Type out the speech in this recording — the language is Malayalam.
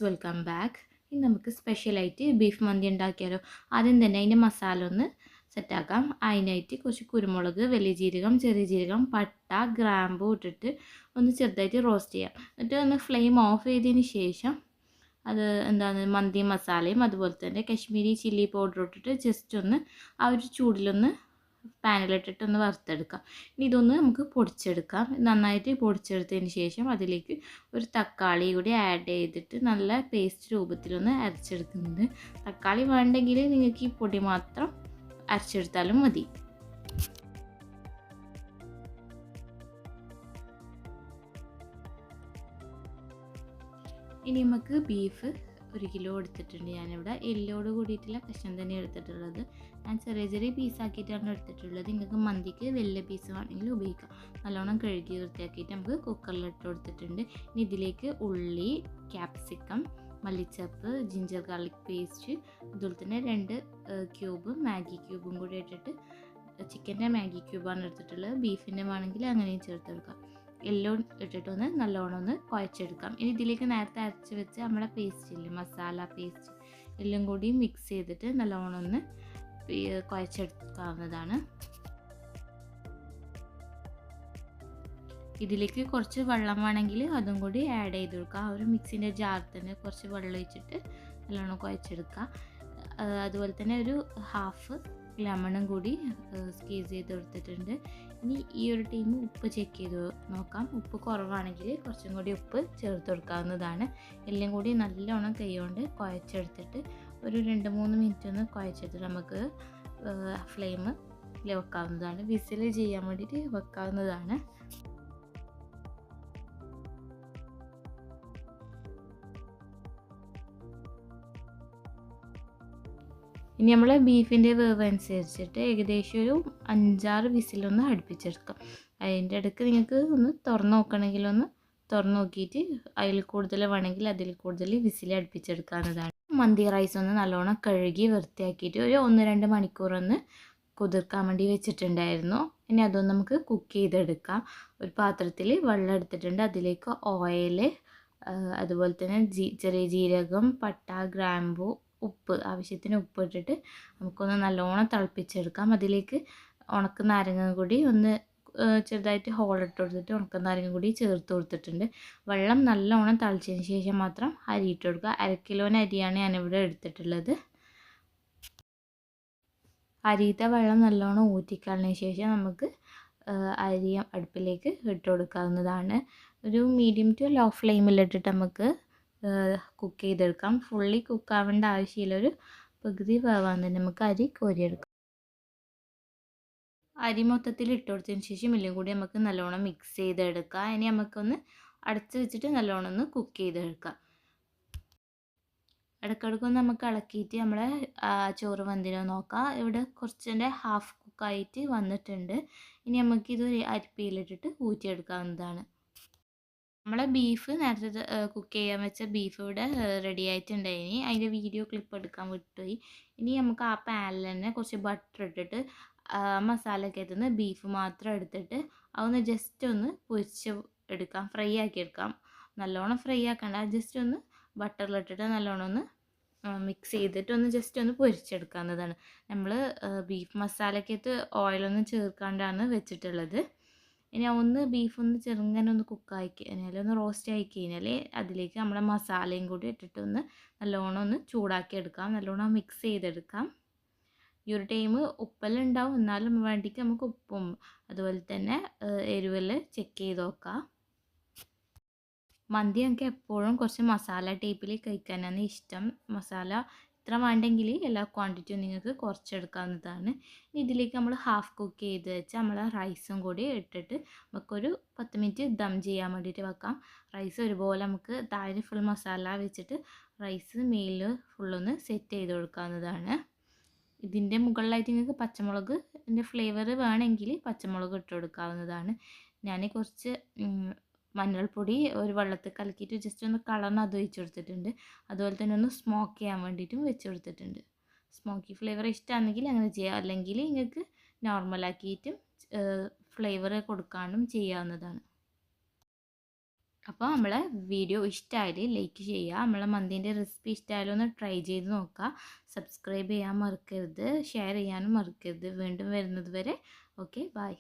Welcome back. ഇന്ന് നമുക്ക് സ്പെഷ്യലായിട്ട് ബീഫ് മന്തി ഉണ്ടാക്കിയാലോ. ആദ്യം തന്നെ അതിൻ്റെ മസാല ഒന്ന് സെറ്റാക്കാം. അതിനായിട്ട് കുറച്ച് കുരുമുളക്, വലിയ ജീരകം, ചെറിയ ജീരകം, പട്ട, ഗ്രാമ്പൂ ഇട്ടിട്ട് ഒന്ന് ചെറുതായിട്ട് റോസ്റ്റ് ചെയ്യാം. എന്നിട്ട് ഒന്ന് ഫ്ലെയിം ഓഫ് ചെയ്തതിന് ശേഷം അത് മന്തി മസാലയും അതുപോലെ തന്നെ കശ്മീരി ചില്ലി പൗഡർ ഇട്ടിട്ട് ജസ്റ്റ് ഒന്ന് ആ ഒരു ചൂടിലൊന്ന് പാനിലിട്ടിട്ട് ഒന്ന് വറുത്തെടുക്കാം. ഇനി ഇതൊന്ന് നമുക്ക് പൊടിച്ചെടുക്കാം. നന്നായിട്ട് പൊടിച്ചെടുത്തതിന് ശേഷം അതിലേക്ക് ഒരു തക്കാളി കൂടി ആഡ് ചെയ്തിട്ട് നല്ല പേസ്റ്റ് രൂപത്തിലൊന്ന് അരച്ചെടുക്കുന്നുണ്ട്. തക്കാളി വേണ്ടെങ്കിൽ നിങ്ങൾക്ക് ഈ പൊടി മാത്രം അരച്ചെടുത്താലും മതി. ഇനി നമുക്ക് ബീഫ് 1 കിലോ എടുത്തിട്ടുണ്ട്. ഞാനിവിടെ എല്ലോട് കൂടിയിട്ടുള്ള കഷ്ണം തന്നെ എടുത്തിട്ടുള്ളത്. ഞാൻ ചെറിയ ചെറിയ പീസാക്കിയിട്ടാണ് എടുത്തിട്ടുള്ളത്. നിങ്ങൾക്ക് മന്തിക്ക് വലിയ പീസ് വേണമെങ്കിൽ ഉപയോഗിക്കാം. നല്ലോണം കഴുകി വൃത്തിയാക്കിയിട്ട് നമുക്ക് കുക്കറിലിട്ട് കൊടുത്തിട്ടുണ്ട്. ഇനി ഇതിലേക്ക് ഉള്ളി, ക്യാപ്സിക്കം, മല്ലിച്ചപ്പ്, ജിഞ്ചർ ഗാർലിക് പേസ്റ്റ്, അതുപോലെ തന്നെ 2 ക്യൂബ് മാഗി ക്യൂബും കൂടി ഇട്ടിട്ട്, ചിക്കൻ്റെ മാഗി ക്യൂബാണ് എടുത്തിട്ടുള്ളത്. ബീഫിൻ്റെ വേണമെങ്കിൽ അങ്ങനെയും ചേർത്തെടുക്കാം. എല്ലാം ഇട്ടിട്ടൊന്ന് നല്ലോണം ഒന്ന് കുഴച്ചെടുക്കാം. ഇനി ഇതിലേക്ക് നേരത്തെ അരച്ച് വെച്ച് നമ്മുടെ പേസ്റ്റ് ഇല്ലേ, മസാല പേസ്റ്റ്, എല്ലാം കൂടി മിക്സ് ചെയ്തിട്ട് നല്ലോണം ഒന്ന് കുഴച്ചെടുക്കാവുന്നതാണ്. ഇതിലേക്ക് കുറച്ച് വെള്ളം വേണമെങ്കിൽ അതും കൂടി ആഡ് ചെയ്ത് കൊടുക്കുക. ആ ഒരു മിക്സിൻ്റെ ജാറിൽ തന്നെ കുറച്ച് വെള്ളം ഒഴിച്ചിട്ട് നല്ലോണം കുഴച്ചെടുക്കുക. അതുപോലെ തന്നെ ഒരു ഹാഫ് ലെമണും കൂടി സ്ക്വീസ് ചെയ്ത് കൊടുത്തിട്ടുണ്ട്. ഇനി ഈ ഒരു ടൈം ഉപ്പ് ചെക്ക് ചെയ്ത് നോക്കാം. ഉപ്പ് കുറവാണെങ്കിൽ കുറച്ചും കൂടി ഉപ്പ് ചേർത്ത് കൊടുക്കാവുന്നതാണ്. എല്ലാം കൂടി നല്ലോണം കൈകൊണ്ട് കുഴച്ചെടുത്തിട്ട് ഒരു 2-3 മിനിറ്റ് ഒന്ന് കുഴച്ചെടുത്തിട്ട് നമുക്ക് ഫ്ലെയിമിൽ വെക്കാവുന്നതാണ്. വിസിൽ ചെയ്യാൻ വേണ്ടിയിട്ട് വെക്കാവുന്നതാണ്. ഇനി നമ്മൾ ബീഫിൻ്റെ വേവ് അനുസരിച്ചിട്ട് ഏകദേശം ഒരു 5-6 വിസിലൊന്ന് അടുപ്പിച്ചെടുക്കാം. അതിൻ്റെ ഇടയ്ക്ക് നിങ്ങൾക്ക് ഒന്ന് തുറന്ന് നോക്കണമെങ്കിലൊന്ന് തുറന്ന് നോക്കിയിട്ട് അതിൽ കൂടുതൽ വേണമെങ്കിൽ അതിൽ കൂടുതൽ വിസിൽ അടുപ്പിച്ചെടുക്കാവുന്നതാണ്. മന്തി റൈസ് ഒന്ന് നല്ലോണം കഴുകി വൃത്തിയാക്കിയിട്ട് ഒരു 1-2 മണിക്കൂറൊന്ന് കുതിർക്കാൻ വേണ്ടി വെച്ചിട്ടുണ്ടായിരുന്നു. ഇനി അതൊന്ന് നമുക്ക് കുക്ക് ചെയ്തെടുക്കാം. ഒരു പാത്രത്തിൽ വെള്ളം എടുത്തിട്ടുണ്ട്. അതിലേക്ക് ഓയിൽ, അതുപോലെ തന്നെ ചെറിയ ജീരകം, പട്ട, ഗ്രാമ്പൂ, ഉപ്പ്, ആവശ്യത്തിന് ഉപ്പ് ഇട്ടിട്ട് നമുക്കൊന്ന് നല്ലോണം തിളപ്പിച്ചെടുക്കാം. അതിലേക്ക് ഉണക്ക നാരങ്ങ കൂടി ഒന്ന് ചെറുതായിട്ട് ഹോളിട്ട് കൊടുത്തിട്ട് ഉണക്ക നാരങ്ങ കൂടി ചേർത്ത് കൊടുത്തിട്ടുണ്ട്. വെള്ളം നല്ലോണം തിളച്ചതിന് ശേഷം മാത്രം അരി ഇട്ട് കൊടുക്കുക. 1 കിലോന് അരിയാണ് ഞാനിവിടെ എടുത്തിട്ടുള്ളത്. അരിയിലത്തെ വെള്ളം നല്ലോണം ഊറ്റിക്കളഞ്ഞ ശേഷം നമുക്ക് അരി അടുപ്പിലേക്ക് ഇട്ട് കൊടുക്കാവുന്നതാണ്. ഒരു മീഡിയം ടു ലോ ഫ്ലെയിമിലിട്ടിട്ട് നമുക്ക് കുക്ക് ചെയ്തെടുക്കാം. ഫുള്ളി കുക്കാവേണ്ട ആവശ്യമില്ല. ഒരു പകുതി വേവാൻ തന്നെ നമുക്ക് അരി കോരിയെടുക്കാം. അരി മൊത്തത്തിൽ ഇട്ട് കൊടുത്തതിന് ശേഷം എല്ലാം കൂടി നമുക്ക് നല്ലോണം മിക്സ് ചെയ്തെടുക്കാം. ഇനി നമുക്കൊന്ന് അടച്ച് വെച്ചിട്ട് നല്ലോണം ഒന്ന് കുക്ക് ചെയ്തെടുക്കാം. ഇടയ്ക്കിടയ്ക്കൊന്ന് നമുക്ക് ഇളക്കിയിട്ട് നമ്മളെ ചോറ് വെന്തിനോ നോക്കാം. ഇവിടെ കുറച്ചിൻ്റെ ഹാഫ് കുക്കായിട്ട് വന്നിട്ടുണ്ട്. ഇനി നമുക്കിത് അരിപ്പയിലിട്ടിട്ട് ഊറ്റിയെടുക്കാവുന്നതാണ്. നമ്മളെ ബീഫ് നേരത്തെ കുക്ക് ചെയ്യാൻ വെച്ച ബീഫ് ഇവിടെ റെഡി ആയിട്ടുണ്ടായിനി. അതിൻ്റെ വീഡിയോ ക്ലിപ്പ് എടുക്കാൻ വിട്ടുപോയി. ഇനി നമുക്ക് ആ പാനിൽ തന്നെ കുറച്ച് ബട്ടർ ഇട്ടിട്ട് മസാലയൊക്കെ എത്തുന്ന ബീഫ് മാത്രം എടുത്തിട്ട് അതൊന്ന് ജസ്റ്റ് ഒന്ന് പൊരിച്ച് എടുക്കാം, ഫ്രൈ ആക്കി എടുക്കാം. നല്ലോണം ഫ്രൈ ആക്കണ്ട, ജസ്റ്റ് ഒന്ന് ബട്ടറിലിട്ടിട്ട് നല്ലോണം ഒന്ന് മിക്സ് ചെയ്തിട്ട് ഒന്ന് ജസ്റ്റ് ഒന്ന് പൊരിച്ചെടുക്കാവുന്നതാണ്. നമ്മൾ ബീഫ് മസാലയ്ക്കകത്ത് ഓയിലൊന്നും ചേർക്കാണ്ടാണ് വെച്ചിട്ടുള്ളത്. ഇനി ഒന്ന് ബീഫൊന്ന് ചെറുങ്ങനെ ഒന്ന് കുക്കായി കഴിഞ്ഞാൽ, ഒന്ന് റോസ്റ്റ് ആയി കഴിഞ്ഞാൽ അതിലേക്ക് നമ്മുടെ മസാലയും കൂടി ഇട്ടിട്ട് ഒന്ന് നല്ലോണം ഒന്ന് ചൂടാക്കി എടുക്കാം. നല്ലോണം മിക്സ് ചെയ്തെടുക്കാം. ഈ ഒരു ടൈം ഉപ്പെല്ലാം ഉണ്ടാവും, എന്നാലും വേണ്ടിക്ക് നമുക്ക് ഉപ്പും അതുപോലെ തന്നെ എരിവെല്ലാം ചെക്ക് ചെയ്ത് നോക്കാം. മന്തി നമുക്ക് എപ്പോഴും കുറച്ച് മസാല ടൈപ്പിൽ കഴിക്കാനാണ് ഇഷ്ടം. മസാല ഇത്ര വേണ്ടെങ്കിൽ എല്ലാ ക്വാണ്ടിറ്റിയും നിങ്ങൾക്ക് കുറച്ചെടുക്കാവുന്നതാണ്. ഇതിലേക്ക് നമ്മൾ ഹാഫ് കുക്ക് ചെയ്ത് വെച്ച് നമ്മൾ റൈസും കൂടി ഇട്ടിട്ട് നമുക്കൊരു 10 മിനിറ്റ് ദം ചെയ്യാൻ വേണ്ടിയിട്ട് വെക്കാം. റൈസ് ഒരുപോലെ നമുക്ക് താഴെ ഫുൾ മസാല വെച്ചിട്ട് റൈസ് മേലിൽ ഫുള്ളൊന്ന് സെറ്റ് ചെയ്ത് കൊടുക്കാവുന്നതാണ്. ഇതിൻ്റെ മുകളിലായിട്ട് നിങ്ങൾക്ക് പച്ചമുളക് ഫ്ലേവർ വേണമെങ്കിൽ പച്ചമുളക് ഇട്ട് കൊടുക്കാവുന്നതാണ്. ഞാൻ കുറച്ച് മഞ്ഞൾപ്പൊടി ഒരു വെള്ളത്തിൽ കലക്കിയിട്ട് ജസ്റ്റ് ഒന്ന് കളർന്ന് അത് ഒഴിച്ച് കൊടുത്തിട്ടുണ്ട്. അതുപോലെ തന്നെ ഒന്ന് സ്മോക്ക് ചെയ്യാൻ വേണ്ടിയിട്ടും വെച്ച് കൊടുത്തിട്ടുണ്ട്. സ്മോക്കി ഫ്ലേവർ ഇഷ്ടമാണെങ്കിൽ അങ്ങനെ ചെയ്യാം, അല്ലെങ്കിൽ നിങ്ങൾക്ക് നോർമലാക്കിയിട്ടും ഫ്ലേവർ കൊടുക്കാനും ചെയ്യാവുന്നതാണ്. അപ്പോൾ നമ്മളെ വീഡിയോ ഇഷ്ടമായാൽ ലൈക്ക് ചെയ്യുക. നമ്മളെ മന്തീൻ്റെ റെസിപ്പി ഇഷ്ടമായാലും ഒന്ന് ട്രൈ ചെയ്ത് നോക്കുക. സബ്സ്ക്രൈബ് ചെയ്യാൻ മറക്കരുത്, ഷെയർ ചെയ്യാനും മറക്കരുത്. വീണ്ടും വരുന്നത് വരെ ഓക്കെ ബൈ.